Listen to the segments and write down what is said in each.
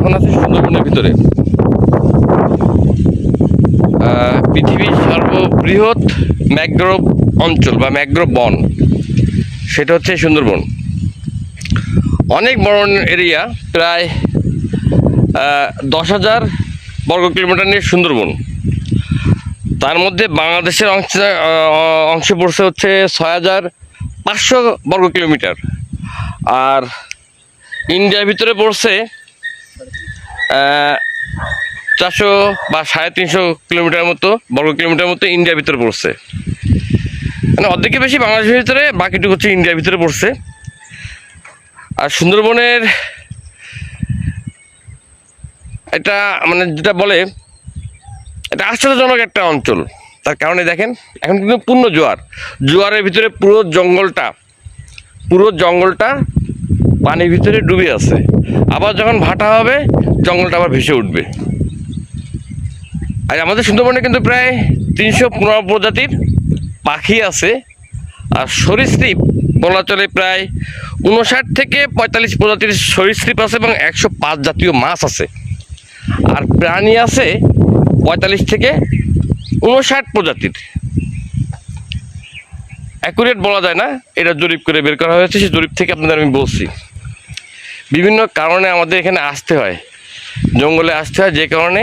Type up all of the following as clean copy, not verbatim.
এখন আছে সুন্দরবনের ভিতরে। পৃথিবীর সর্ববৃহৎ ম্যানগ্রোভ অঞ্চল বা ম্যানগ্রোভ বন, সেটা হচ্ছে সুন্দরবন। অনেক বড় এরিয়া, প্রায় 10,000 বর্গ কিলোমিটার নিয়ে সুন্দরবন। তার মধ্যে বাংলাদেশের অংশে পড়ছে হচ্ছে 6,500 বর্গ কিলোমিটার, আর ইন্ডিয়ার ভিতরে পড়ছে 400 বা 350 কিলোমিটার মতো, বর্গ কিলোমিটার মতো ইন্ডিয়ার ভিতরে পড়ছে। মানে অর্ধেকের বেশি বাংলাদেশের ভিতরে, বাকিটুকু হচ্ছে ইন্ডিয়ার ভিতরে পড়ছে। আর সুন্দরবনের এটা মানে যেটা বলে, এটা আশ্চর্যজনক একটা অঞ্চল। তার কারণে দেখেন এখন কিন্তু পূর্ণ জোয়ারের ভিতরে পুরো জঙ্গলটা পানির ভিতরে ডুবে আছে। আবার যখন ভাটা হবে জঙ্গলটা আবার ভেসে উঠবে। আর আমাদের সুন্দরবনে কিন্তু প্রায় 315 প্রজাতির পাখি আছে, আর সরীসৃপ বলা চলে প্রায় 59 থেকে 45 প্রজাতির সরীসৃপ আছে, এবং 105 জাতীয় মাছ আছে। আর প্রাণী আছে 45 থেকে 59 প্রজাতির। অ্যাকুরেট বলা যায় না, এটা জরিপ করে বের করা হয়েছে। সেই জরিপ থেকে আপনাদের আমি বলছি। বিভিন্ন কারণে আমাদের এখানে আসতে হয়, জঙ্গলে আসতে হয়, যে কারণে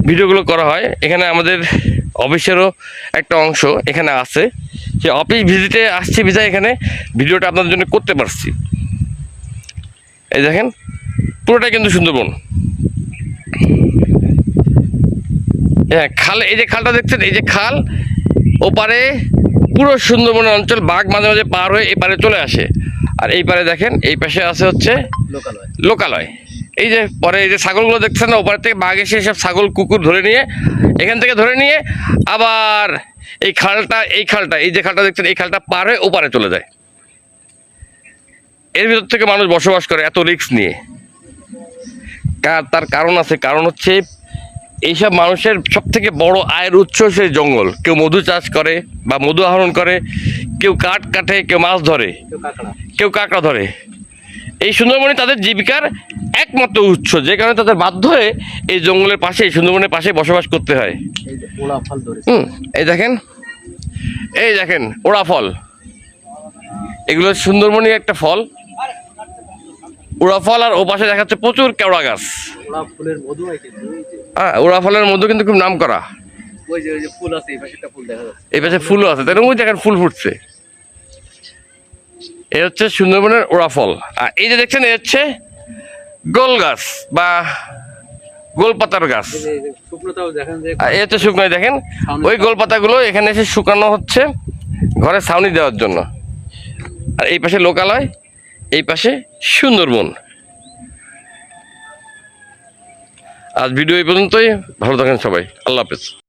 ভিডিওগুলো করা হয়। এখানে আমাদের অফিসেরও একটা অংশ এখানে আছে, সে অফিস ভিজিটে আসছি বিধায় এখানে ভিডিওটা আপনাদের জন্য করতে পারছি। এই দেখেন পুরোটা কিন্তু সুন্দরবন। হ্যাঁ, খাল, এই যে খালটা দেখছেন, এই যে খাল, ওপারে পুরো সুন্দরবনের অঞ্চল। বাঘ মাঝে মাঝে পার হয়ে এপারে চলে আসে। আর এই পারে দেখেন, এই পাশে আছে হচ্ছে লোকালয়। এই যে পরে এই যে ছাগলগুলো দেখছেন না, ওপার থেকে বাঘ এসে সব ছাগল কুকুর ধরে নিয়ে, এখান থেকে ধরে নিয়ে আবার এই খালটা এই যে খালটা দেখছেন, এই খালটা পার হয়ে ওপারে চলে যায়। এর ভিতর থেকে মানুষ বসবাস করে এত রিস্ক নিয়ে। তার কারণ আছে, কারণ হচ্ছে এইসব মানুষের সব থেকে বড় আয়ের উৎস সেই জঙ্গল। কেউ মধু চাষ করে বা মধু আহরণ করে, কেউ কাঠ কাটে, কেউ মাছ ধরে, কেউ কাঁকড়া ধরে। এই সুন্দরবনে তাদের জীবিকার একমাত্র উৎস, যে কারণে তাদের বাধ্য হয়ে এই জঙ্গলের পাশে, এই সুন্দরবনের পাশে বসবাস করতে হয়। এই দেখেন ওড়া ফল, এগুলো সুন্দরবনের একটা ফল, ওড়া ফল। আর ও পাশে দেখা যাচ্ছে প্রচুর কেওড়া গাছ। হ্যাঁ, ওড়া ফলের মধু কিন্তু খুব নাম করা। এই পাশে ফুলও আছে, তাই ওই দেখেন ফুল ফুটছে। এ হচ্ছে সুন্দরবনের ওড়া ফল। আর এই যে দেখছেন, এ হচ্ছে গোল গাছ বা গোল পাতার গাছ। এই হচ্ছে শুকনো, দেখেন ওই গোল পাতাগুলো এখানে এসে শুকানো হচ্ছে ঘরে ছাউনি দেওয়ার জন্য। আর এই পাশে লোকালয়, এই পাশে সুন্দরবন। আজ ভিডিও এই পর্যন্তই। ভালো থাকেন সবাই, আল্লাহ হাফেজ।